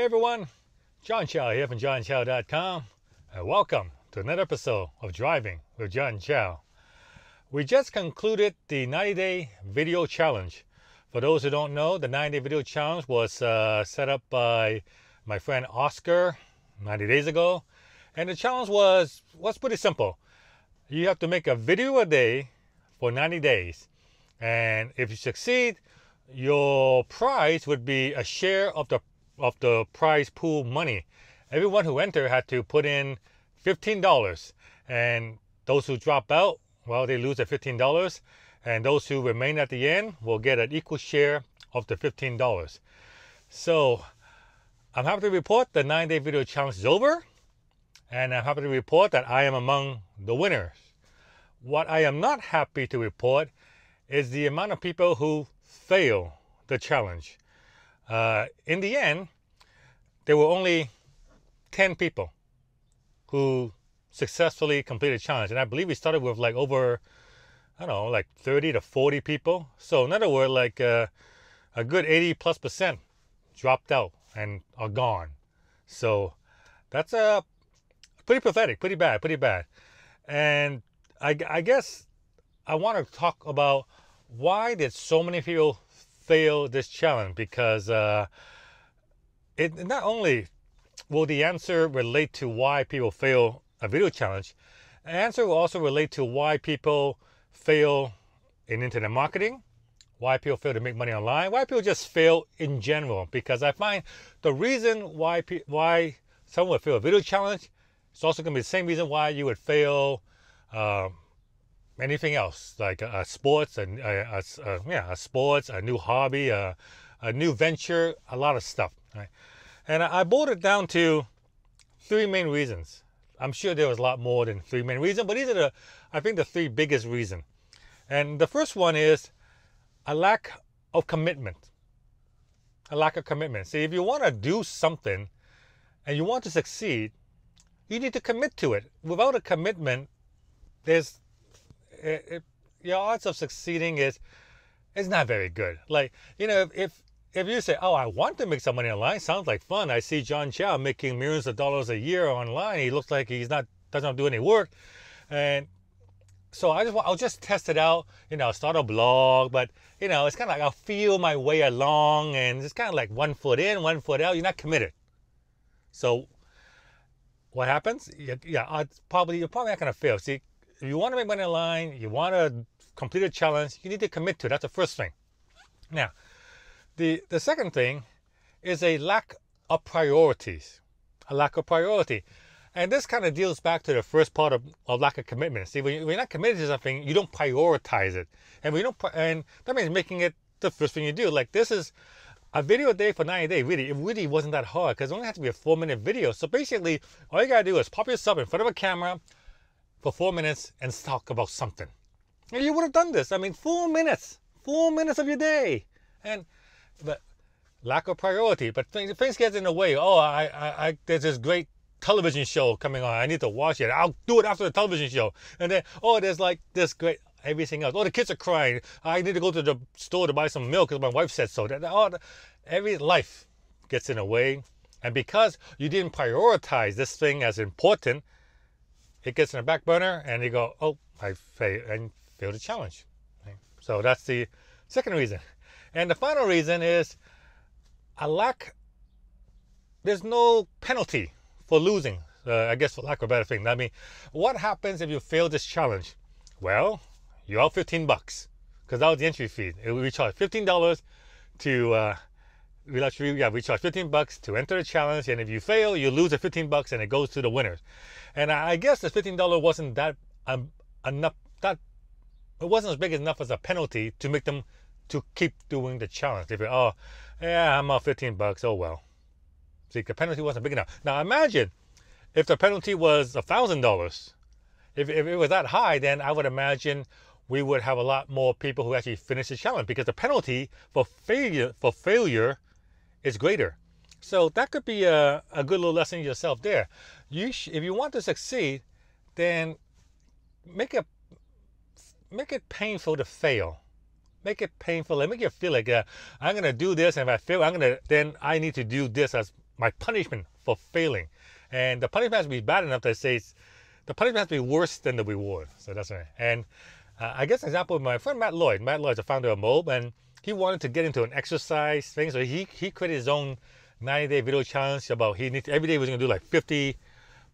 everyone, John Chow here from johnchow.com, and welcome to another episode of Driving with John Chow. We just concluded the 90-day video challenge. For those who don't know, the 90-day video challenge was set up by my friend Oscar 90 days ago, and the challenge was pretty simple. You have to make a video a day for 90 days, and if you succeed, your prize would be a share of the prize pool money. Everyone who entered had to put in $15, and those who drop out, well, they lose their $15, and those who remain at the end will get an equal share of the $15. So I'm happy to report the 9-day video challenge is over, and I'm happy to report that I am among the winners. What I am not happy to report is the amount of people who fail the challenge. In the end, there were only 10 people who successfully completed the challenge. And I believe we started with like over, I don't know, like 30 to 40 people. So in other words, like a good 80+% dropped out and are gone. So that's pretty pathetic, pretty bad. And I guess I want to talk about why did so many people fail this challenge, because it not only will the answer relate to why people fail a video challenge, the answer will also relate to why people fail in internet marketing, why people fail to make money online, why people just fail in general. Because I find the reason why someone would fail a video challenge is also going to be the same reason why you would fail anything else, like a sports, a sports, a new hobby, a new venture, a lot of stuff. Right? And I boiled it down to 3 main reasons. I'm sure there was a lot more than 3 main reasons, but these are I think the 3 biggest reasons. And the first one is a lack of commitment. A lack of commitment. See, if you want to do something and you want to succeed, you need to commit to it. Without a commitment, your odds of succeeding is not very good. Like, you know, if you say, oh, I want to make some money online, sounds like fun. I see John Chow making millions of dollars a year online. He looks like doesn't do any work. And so I'll just test it out, you know, start a blog, but you know, it's kind of like I'll feel my way along, and it's kind of like 1 foot in, 1 foot out. You're not committed. So what happens? You're probably not going to fail. See, if you want to make money online, you want to complete a challenge, you need to commit to it. That's the first thing. Now, the second thing is a lack of priorities. A lack of priority. And this kind of deals back to the first part of lack of commitment. See, when you're not committed to something, you don't prioritize it. And and that means making it the first thing you do. Like, this is a video a day for 90 days. Really, it really wasn't that hard, because it only has to be a 4-minute video. So basically, all you got to do is pop yourself in front of a camera for 4 minutes and talk about something. And you would have done this. I mean, 4 minutes of your day. But lack of priority. But things get in the way. Oh, there's this great television show coming on. I need to watch it. I'll do it after the television show. And then, oh, there's like this great everything else. Oh, the kids are crying. I need to go to the store to buy some milk because my wife said so. Every life gets in the way. And because you didn't prioritize this thing as important, it gets in the back burner, and you go, oh, I failed the challenge. Okay? So that's the second reason. And the final reason is there's no penalty for losing, I guess, for lack of a better thing. I mean, what happens if you fail this challenge? Well, you're out $15, because that was the entry fee. We charge $15 to, we charge $15 to enter the challenge, and if you fail, you lose the $15 and it goes to the winners. And I guess the $15 wasn't that enough. It wasn't as big enough as a penalty to make them to keep doing the challenge. If oh, yeah, I'm out $15. Oh well. See, the penalty wasn't big enough. Now imagine if the penalty was $1,000. If it was that high, then I would imagine we would have a lot more people who actually finish the challenge, because the penalty for failure is greater. So that could be a good little lesson yourself there. If you want to succeed, then make it painful to fail. Make it painful and make you feel like I'm going to do this, and if I fail, then I need to do this as my punishment for failing. And the punishment has to be bad enough that says the punishment has to be worse than the reward. So that's right. And I guess an example of my friend Matt Lloyd. Matt Lloyd is the founder of Mobe, and he wanted to get into an exercise thing. So he created his own 90-day video challenge about every day he was going to do like 50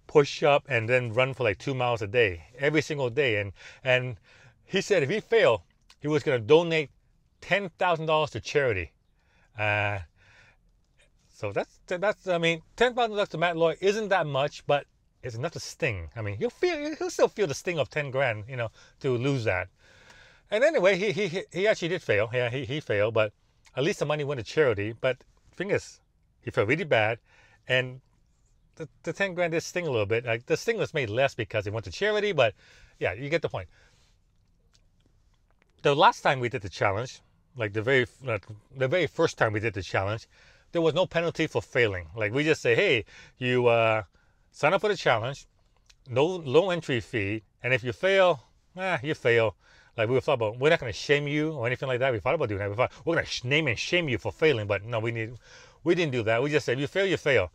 push-up and then run for like 2 miles a day, every single day. And he said if he failed, he was going to donate $10,000 to charity. So that's I mean, $10,000 to Matt Lloyd isn't that much, but it's enough to sting. I mean, he'll still feel the sting of 10 grand, you know, to lose that. And anyway, he actually did fail. Yeah, he failed, but at least the money went to charity. But the thing is, he felt really bad, and the 10 grand did sting a little bit. Like the sting was made less because it went to charity, but yeah, you get the point. The last time we did the challenge, like the very first time we did the challenge, there was no penalty for failing. Like we just say, hey, you sign up for the challenge, no entry fee, and if you fail, you fail. Like we thought about, we're not going to shame you or anything like that. We thought about doing that. We thought we're going to name and shame you for failing, but no, we didn't do that. We just said, if you fail, you fail.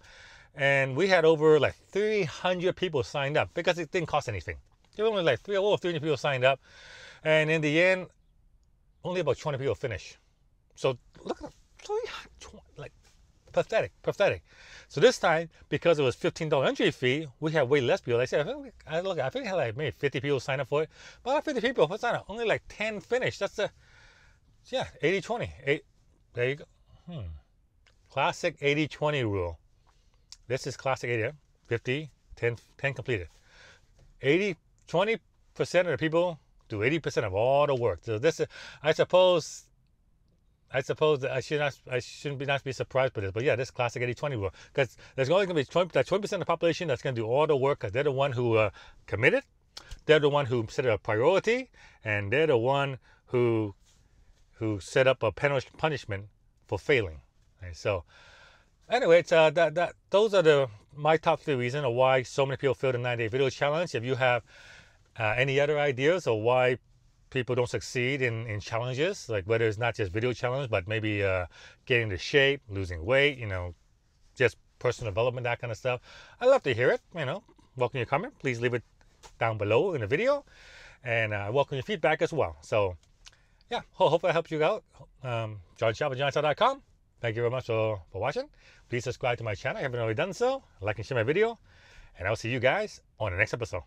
And we had over like 300 people signed up because it didn't cost anything. There were only like 300 people signed up, and in the end, only about 20 people finished. So look at that, like pathetic. So this time, because it was $15 entry fee, we had way less people. I said, I think I had like maybe 50 people sign up for it. But out of 50 people signed up, only like 10 finished. That's 80-20. There you go. Classic 80-20 rule. This is classic 80, 50, 10 completed. 20% of the people do 80% of all the work. So this is, I suppose that I shouldn't not be surprised by this, but yeah, this classic 80-20 rule, because there's only going to be 20% of the population that's going to do all the work, because they're the one who committed, they're the one who set a priority, and they're the one who set up a punishment for failing. Okay, so anyway, it's those are my top 3 reasons of why so many people fail the 90-day video challenge. If you have any other ideas of why people don't succeed in challenges, like whether it's not just video challenge, but maybe getting into shape, losing weight, you know, just personal development, that kind of stuff, I'd love to hear it. You know, welcome your comment. Please leave it down below in the video, and I welcome your feedback as well. So yeah, hope that helps you out. John Chow at johnchow.com. Thank you very much for watching. Please subscribe to my channel if you haven't already done so. Like and share my video, and I'll see you guys on the next episode.